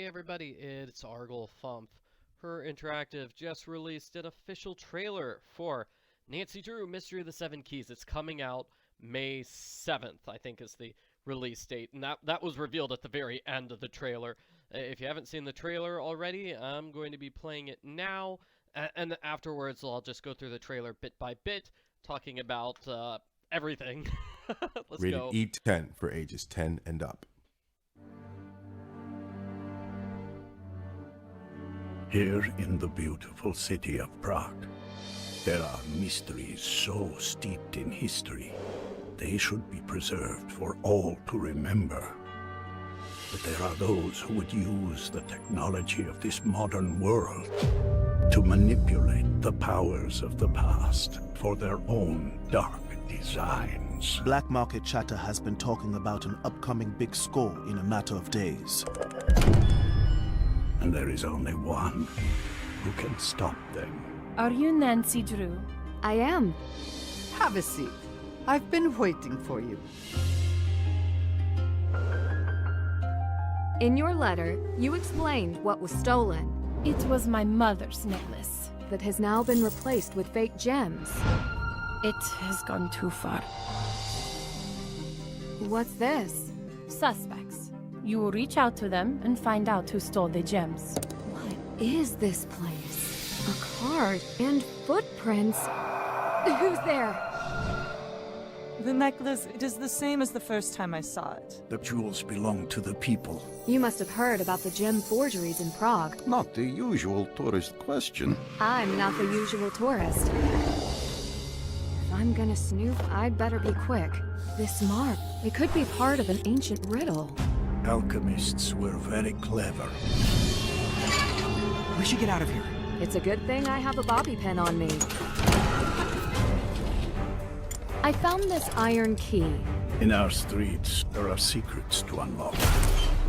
Hey everybody, it's Argle Fump. Her Interactive just released an official trailer for Nancy Drew Mystery of the Seven Keys. It's coming out May 7th, I think is the release date, and that was revealed at the very end of the trailer. If you haven't seen the trailer already, I'm going to be playing it now, and afterwards I'll just go through the trailer bit by bit, talking about everything. Let's Rated go. E10 for ages 10 and up. Here in the beautiful city of Prague, there are mysteries so steeped in history, they should be preserved for all to remember. But there are those who would use the technology of this modern world to manipulate the powers of the past for their own dark designs. Black market chatter has been talking about an upcoming big score in a matter of days. And there is only one who can stop them. Are you Nancy Drew? I am. Have a seat. I've been waiting for you. In your letter, you explained what was stolen, It was my mother's necklace. that has now been replaced with fake gems. It has gone too far. What's this? Suspects. You will reach out to them and find out who stole the gems. What is this place? A card and footprints. Who's there? The necklace, it is the same as the first time I saw it. The jewels belong to the people. You must have heard about the gem forgeries in Prague. Not the usual tourist question. I'm not the usual tourist. If I'm gonna snoop, I'd better be quick. This mark, it could be part of an ancient riddle. Alchemists were very clever. We should get out of here. It's a good thing I have a bobby pin on me. I found this iron key. In our streets, there are secrets to unlock,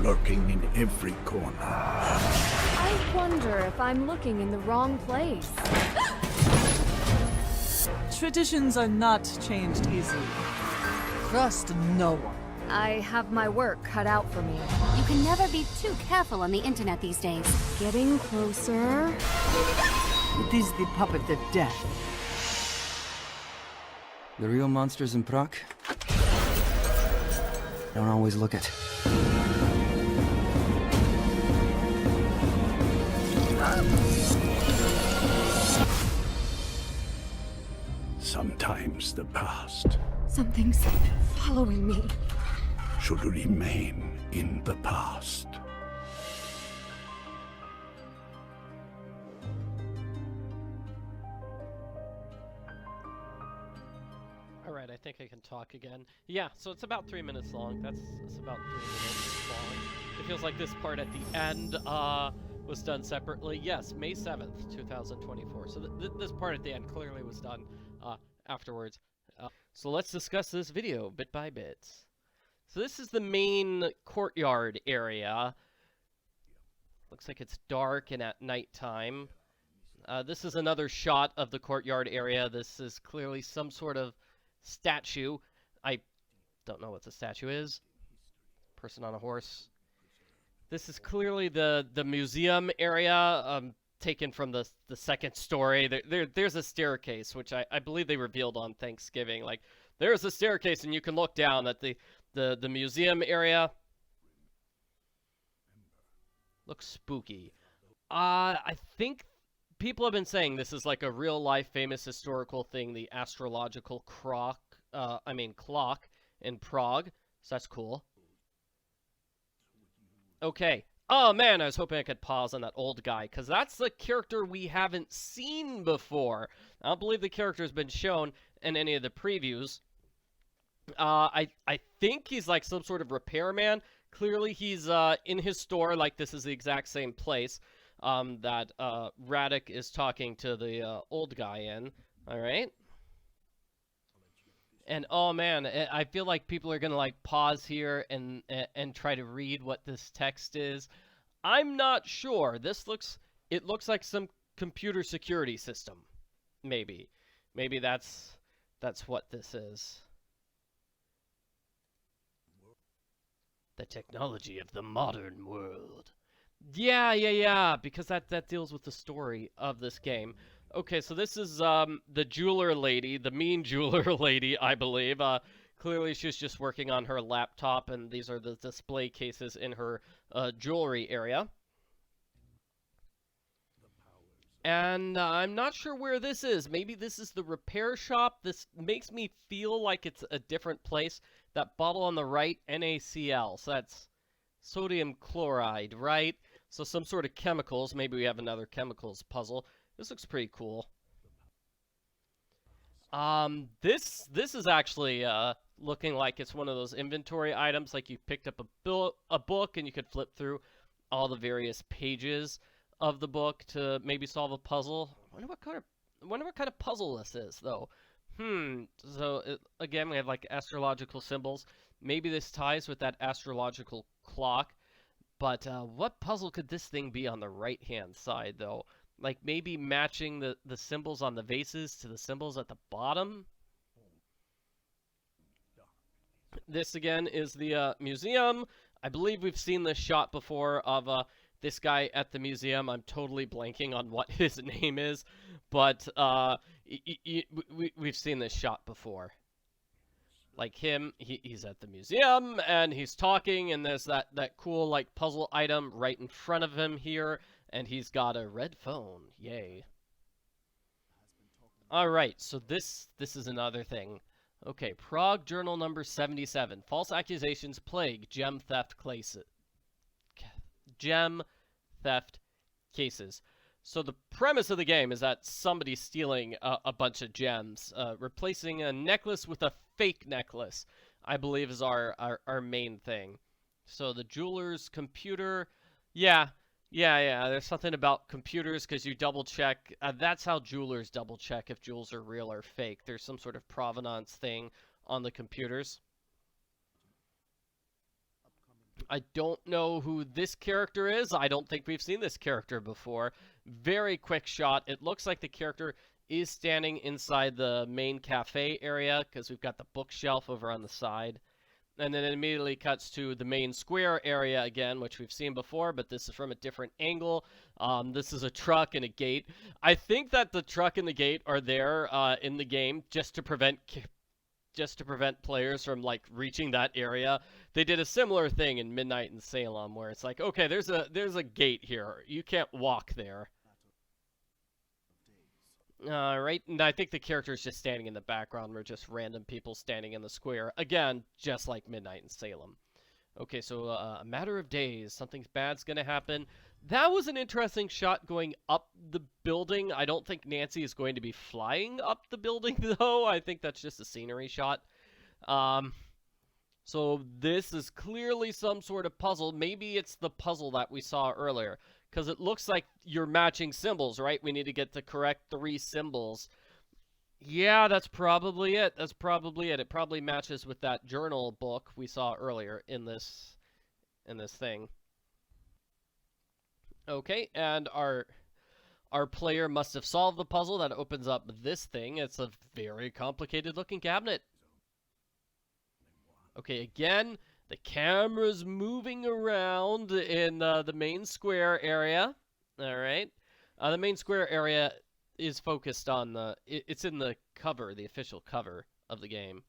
lurking in every corner. I wonder if I'm looking in the wrong place. Traditions are not changed easily. Trust no one. I have my work cut out for me. You can never be too careful on the internet these days. Getting closer. It is the puppet of death. The real monsters in Prague don't always look it. Sometimes the past Something's following me. should remain in the past. Alright, I think I can talk again. Yeah, so it's about 3 minutes long. It's about 3 minutes long. It feels like this part at the end was done separately. Yes, May 7th, 2024. So this part at the end clearly was done afterwards. So let's discuss this video bit by bit. So this is the main courtyard area. Looks like it's dark and at nighttime. This is another shot of the courtyard area. This is clearly some sort of statue. I don't know what the statue is. Person on a horse. This is clearly the museum area, taken from the second story. There's a staircase, which I believe they revealed on Thanksgiving. Like, there's a staircase, and you can look down at the museum area. Looks spooky. I think people have been saying this is like a real-life famous historical thing, the astrological clock in Prague. So that's cool. Okay. Oh man, I was hoping I could pause on that old guy, because that's the character we haven't seen before. I don't believe the character has been shown in any of the previews. I think he's like some sort of repairman. Clearly he's in his store, like this is the exact same place that Radek is talking to the old guy in. Alright? And oh man, I feel like people are gonna like pause here and try to read what this text is. I'm not sure. It looks like some computer security system. Maybe that's what this is. The technology of the modern world. Yeah, because that deals with the story of this game. Okay, so this is the jeweler lady, the mean jeweler lady, I believe. Clearly she's just working on her laptop, and these are the display cases in her jewelry area. And I'm not sure where this is. Maybe this is the repair shop. This makes me feel like it's a different place. That bottle on the right, NaCl. So that's sodium chloride, right? So some sort of chemicals. Maybe we have another chemicals puzzle. This looks pretty cool. This is actually looking like it's one of those inventory items. Like you picked up a book and you could flip through all the various pages of the book to maybe solve a puzzle. I wonder what kind of puzzle this is, though. So again, we have like astrological symbols. Maybe this ties with that astrological clock. But what puzzle could this thing be on the right-hand side, though? Like maybe matching the symbols on the vases to the symbols at the bottom? This, again, is the museum. I believe we've seen this shot before of this guy at the museum. I'm totally blanking on what his name is, but we've seen this shot before. Like him, he's at the museum, and he's talking, and there's that cool, like, puzzle item right in front of him here, and he's got a red phone. Yay. Alright, so this is another thing. Okay, Prague Journal number 77. False accusations plague gem theft cases. So the premise of the game is that somebody's stealing a bunch of gems, replacing a necklace with a fake necklace, I believe is our main thing. So the jeweler's computer, yeah, there's something about computers because you double check, that's how jewelers double check if jewels are real or fake. There's some sort of provenance thing on the computers. I don't know who this character is. I don't think we've seen this character before. Very quick shot. It looks like the character is standing inside the main cafe area because we've got the bookshelf over on the side. And then it immediately cuts to the main square area again, which we've seen before, but this is from a different angle. This is a truck and a gate. I think that the truck and the gate are there in the game just to prevent players from, like, reaching that area. They did a similar thing in Midnight in Salem, where it's like, okay, there's a gate here. You can't walk there. Alright, and I think the character is just standing in the background. We're just random people standing in the square. Again, just like Midnight in Salem. Okay, so a matter of days. Something bad's gonna happen. That was an interesting shot going up the building. I don't think Nancy is going to be flying up the building, though. I think that's just a scenery shot. So this is clearly some sort of puzzle. Maybe it's the puzzle that we saw earlier, because it looks like you're matching symbols, right? We need to get the correct 3 symbols. Yeah, that's probably it. That's probably it. It probably matches with that journal book we saw earlier in this thing. Okay, and our player must have solved the puzzle that opens up this thing. It's a very complicated looking cabinet. Okay, again, the camera's moving around in the main square area. Alright. The main square area is focused on it's in the cover, the official cover of the game.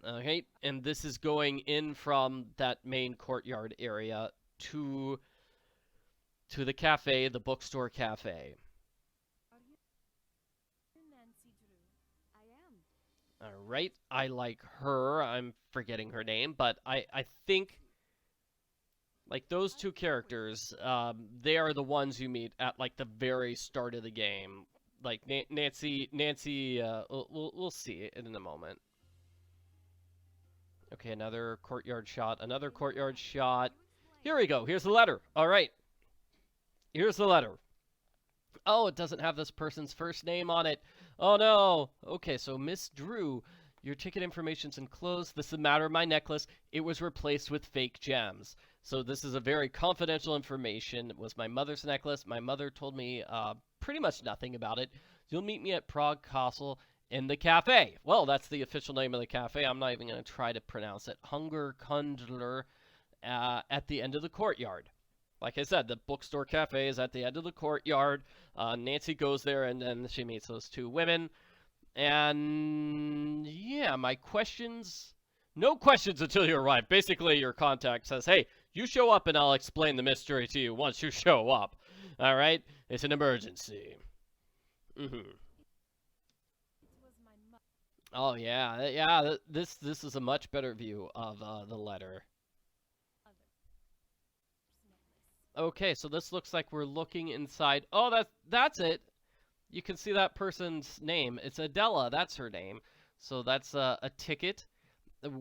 Okay, and this is going in from that main courtyard area to the cafe, the bookstore cafe. Alright, I like her. I'm forgetting her name, but I think, like, those 2 characters, they are the ones you meet at, like, the very start of the game. Like, Nancy, we'll see it in a moment. Okay, another courtyard shot, Here we go, here's the letter. Alright. Here's the letter. Oh, it doesn't have this person's first name on it. Oh, no. Okay, so Miss Drew, your ticket information's enclosed. This is a matter of my necklace. It was replaced with fake gems. So this is a very confidential information. It was my mother's necklace. My mother told me pretty much nothing about it. You'll meet me at Prague Castle in the cafe. Well, that's the official name of the cafe. I'm not even going to try to pronounce it. Hunger Kundler at the end of the courtyard. Like I said, the bookstore cafe is at the end of the courtyard. Nancy goes there, and then she meets those two women. And yeah, my questions... No questions until you arrive. Basically, your contact says, hey, you show up and I'll explain the mystery to you once you show up. Alright? It's an emergency. Oh, yeah. Yeah, this is a much better view of the letter. Okay, so this looks like we're looking inside. Oh, that's it. You can see that person's name. It's Adela. That's her name. So that's a ticket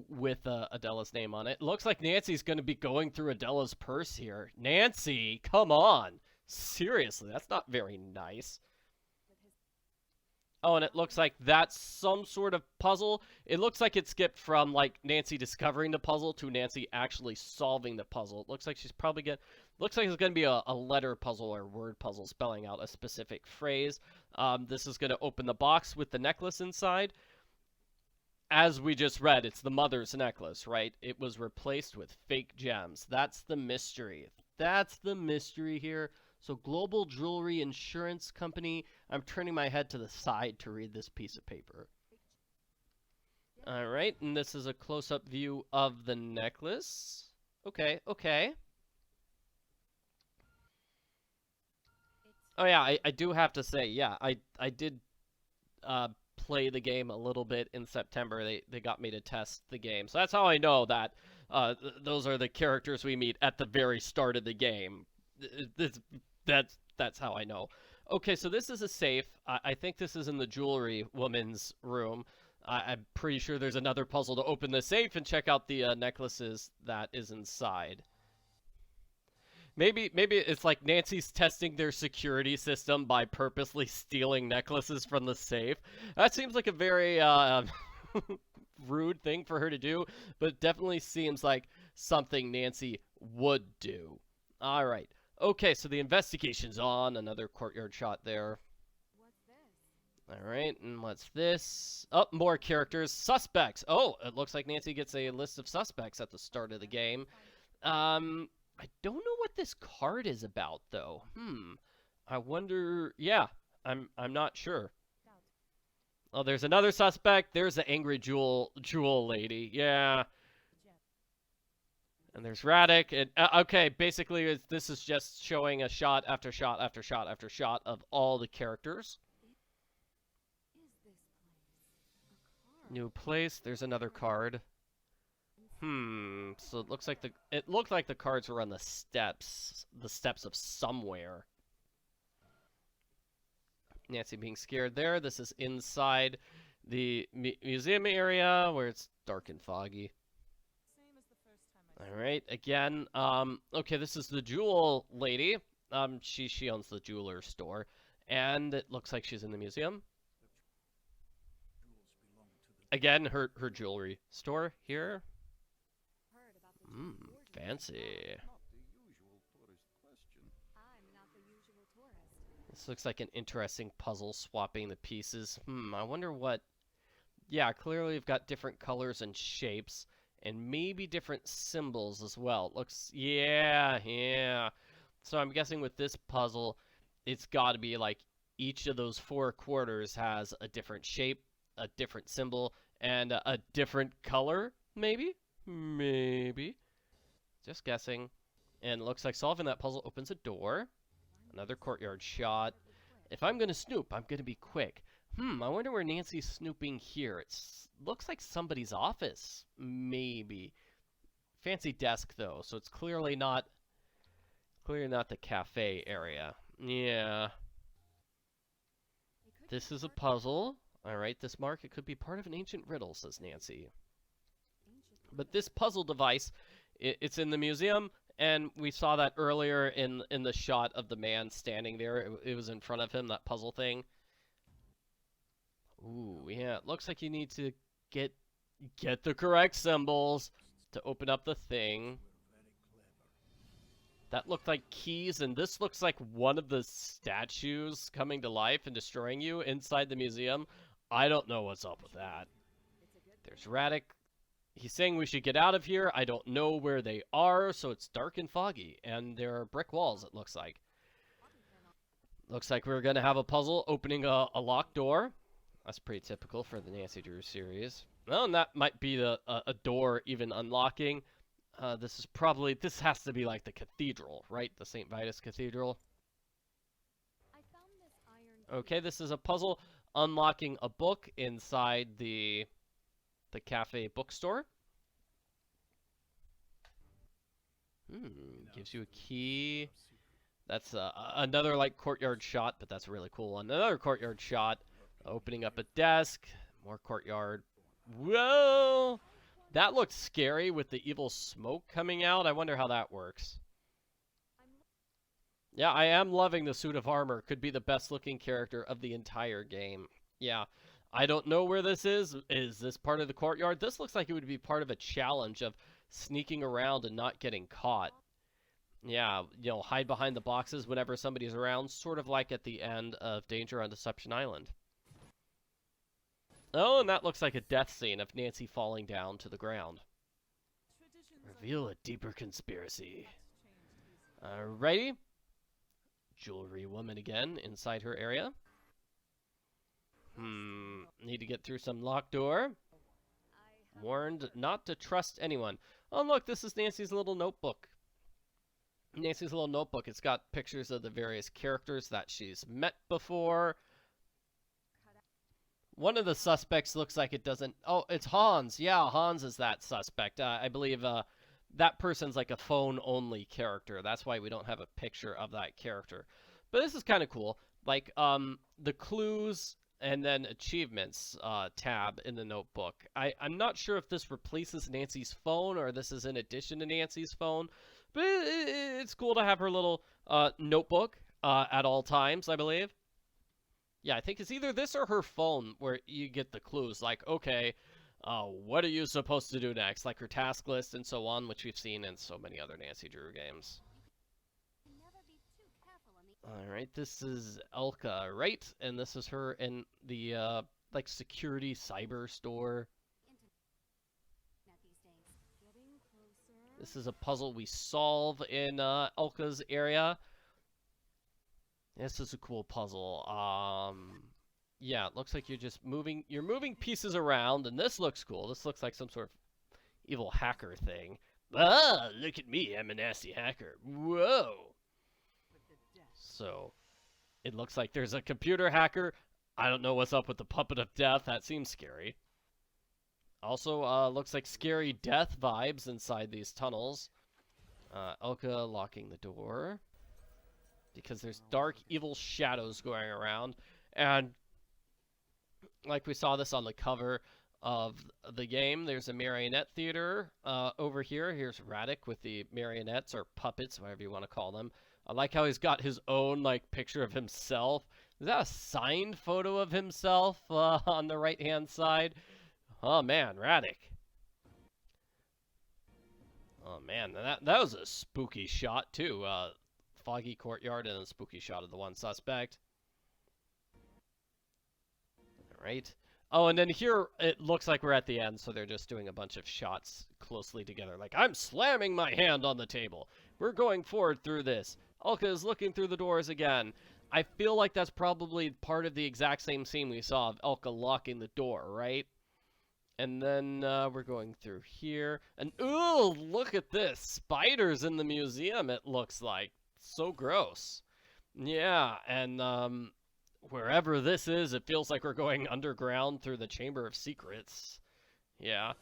with Adela's name on it. Looks like Nancy's going to be going through Adela's purse here. Nancy, come on. Seriously, that's not very nice. Oh, and it looks like that's some sort of puzzle. It looks like it skipped from, like, Nancy discovering the puzzle to Nancy actually solving the puzzle. It looks like she's probably looks like it's going to be a letter puzzle or word puzzle spelling out a specific phrase. This is going to open the box with the necklace inside. As we just read, it's the mother's necklace, right? It was replaced with fake gems. That's the mystery. That's the mystery here. So Global Jewelry Insurance Company. I'm turning my head to the side to read this piece of paper. Alright, and this is a close-up view of the necklace. Okay, okay. Oh yeah, I do have to say, yeah, I did play the game a little bit in September. They got me to test the game. So that's how I know that those are the characters we meet at the very start of the game. That's how I know. Okay, so this is a safe. I think this is in the jewelry woman's room. I'm pretty sure there's another puzzle to open the safe and check out the necklaces that is inside. Maybe it's like Nancy's testing their security system by purposely stealing necklaces from the safe. That seems like a very rude thing for her to do, but it definitely seems like something Nancy would do. All right. Okay, so the investigation's on. Another courtyard shot there. What's this? All right, and what's this? Oh, more characters. Suspects. Oh, it looks like Nancy gets a list of suspects at the start of the game. I don't know what this card is about, though. I wonder... Yeah, I'm not sure. Oh, there's another suspect. There's the angry jewel lady. Yeah. And there's Radek. And, okay, basically, this is just showing a shot after shot after shot after shot of all the characters. New place. There's another card. So it looks like the cards were on the steps of somewhere. Nancy being scared there. This is inside the museum area where it's dark and foggy. All right, again, okay, this is the jewel lady. She owns the jeweler store, and it looks like she's in the museum. Again, her jewelry store here. Fancy. This looks like an interesting puzzle, swapping the pieces. I wonder what... Yeah, clearly we've got different colors and shapes, and maybe different symbols as well. It looks... Yeah. So I'm guessing with this puzzle, it's got to be like each of those 4 quarters has a different shape, a different symbol, and a different color, maybe? Maybe. Just guessing. And it looks like solving that puzzle opens a door. Another courtyard shot. If I'm going to snoop, I'm going to be quick. I wonder where Nancy's snooping here. It looks like somebody's office. Maybe. Fancy desk, though, so it's clearly not the cafe area. Yeah. This is a puzzle. Alright, this mark, it could be part of an ancient riddle, says Nancy. But this puzzle device, it's in the museum, and we saw that earlier in the shot of the man standing there. It was in front of him, that puzzle thing. Ooh, yeah, it looks like you need to get the correct symbols to open up the thing. That looked like keys, and this looks like one of the statues coming to life and destroying you inside the museum. I don't know what's up with that. There's Radek. He's saying we should get out of here. I don't know where they are, so it's dark and foggy. And there are brick walls, it looks like. Looks like we're going to have a puzzle opening a locked door. That's pretty typical for the Nancy Drew series. Well, and that might be a door even unlocking. This has to be like the cathedral, right? The St. Vitus Cathedral. Okay, this is a puzzle unlocking a book inside the cafe bookstore. Gives you a key. That's another like courtyard shot, but that's really cool. Another courtyard shot, opening up a desk, more courtyard. Whoa! That looks scary with the evil smoke coming out. I wonder how that works. Yeah, I am loving the suit of armor. Could be the best looking character of the entire game. Yeah, I don't know where this is. Is this part of the courtyard? This looks like it would be part of a challenge of sneaking around and not getting caught. Yeah, you know, hide behind the boxes whenever somebody's around, sort of like at the end of Danger on Deception Island. Oh, and that looks like a death scene of Nancy falling down to the ground. Reveal a deeper conspiracy. Alrighty. Jewelry woman again inside her area. Need to get through some locked door. Warned not to trust anyone. Oh, look, this is Nancy's little notebook. Nancy's little notebook. It's got pictures of the various characters that she's met before. One of the suspects looks like it doesn't... Oh, it's Hans. Yeah, Hans is that suspect. I believe that person's like a phone-only character. That's why we don't have a picture of that character. But this is kind of cool. Like, the clues and then achievements tab in the notebook. I'm not sure if this replaces Nancy's phone or this is in addition to Nancy's phone. But it's cool to have her little notebook at all times, I believe. Yeah, I think it's either this or her phone where you get the clues. Like, okay, what are you supposed to do next? Like her task list and so on, which we've seen in so many other Nancy Drew games. Alright, this is Elka, right? And this is her in the, like, security cyber store. This is a puzzle we solve in Elka's area. This is a cool puzzle. Yeah, it looks like you're just moving pieces around, and this looks cool. This looks like some sort of evil hacker thing. Ah, look at me, I'm a nasty hacker. Whoa! So, it looks like there's a computer hacker. I don't know what's up with the puppet of death. That seems scary. Also, looks like scary death vibes inside these tunnels. Elka locking the door. Because there's dark, evil shadows going around. And like we saw this on the cover of the game, there's a marionette theater over here. Here's Radek with the marionettes, or puppets, whatever you want to call them. I like how he's got his own, like, picture of himself. Is that a signed photo of himself on the right-hand side? Oh, man, Radek. Oh, man, that was a spooky shot, too. Foggy courtyard and a spooky shot of the one suspect. Alright. Oh, and then here it looks like we're at the end, so they're just doing a bunch of shots closely together. Like, I'm slamming my hand on the table. We're going forward through this. Elka is looking through the doors again. I feel like that's probably part of the exact same scene we saw of Elka locking the door, right? And then we're going through here. And, ooh, look at this. Spiders in the museum, it looks like. So gross. Yeah, and wherever this is, it feels like we're going underground through the Chamber of Secrets. Yeah.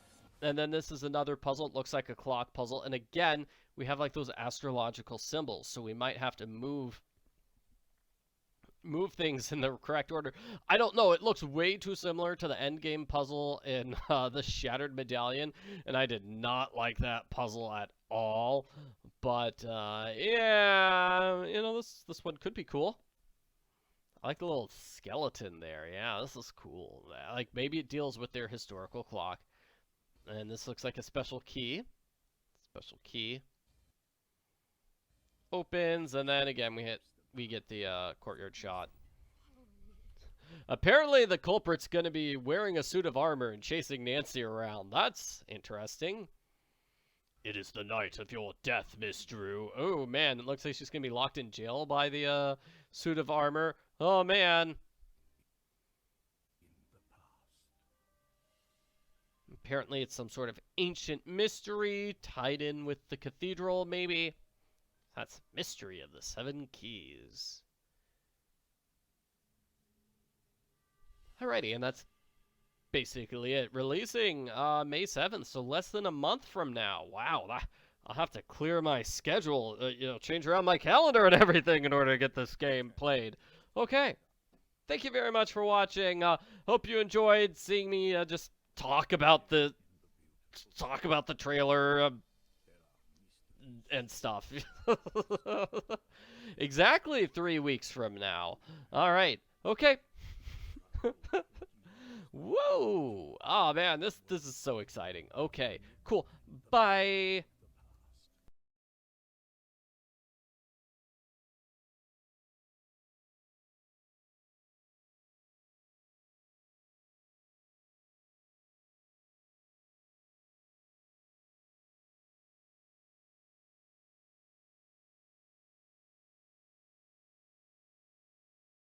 And then this is another puzzle. It looks like a clock puzzle. And again, we have like those astrological symbols, so we might have to move things in the correct order. I don't know. It looks way too similar to the endgame puzzle in the Shattered Medallion, and I did not like that puzzle at all. But yeah, you know, this one could be cool. I like the little skeleton there. Yeah, this is cool. Like, maybe it deals with their historical clock. And this looks like a special key. Special key. Opens, and then again we get the courtyard shot. Apparently the culprit's gonna be wearing a suit of armor and chasing Nancy around. That's interesting. It is the night of your death, Miss Drew. Oh, man, it looks like she's gonna be locked in jail by the, suit of armor. Oh, man. Apparently it's some sort of ancient mystery tied in with the cathedral, maybe. That's Mystery of the Seven Keys. Alrighty, and that's basically it. Releasing May 7th, so less than a month from now. Wow, I'll have to clear my schedule, change around my calendar and everything in order to get this game played. Okay, thank you very much for watching. Hope you enjoyed seeing me just talk about the trailer and stuff. Exactly 3 weeks from now. All right. Okay. Whoa! Oh man, this is so exciting. Okay, cool. Bye.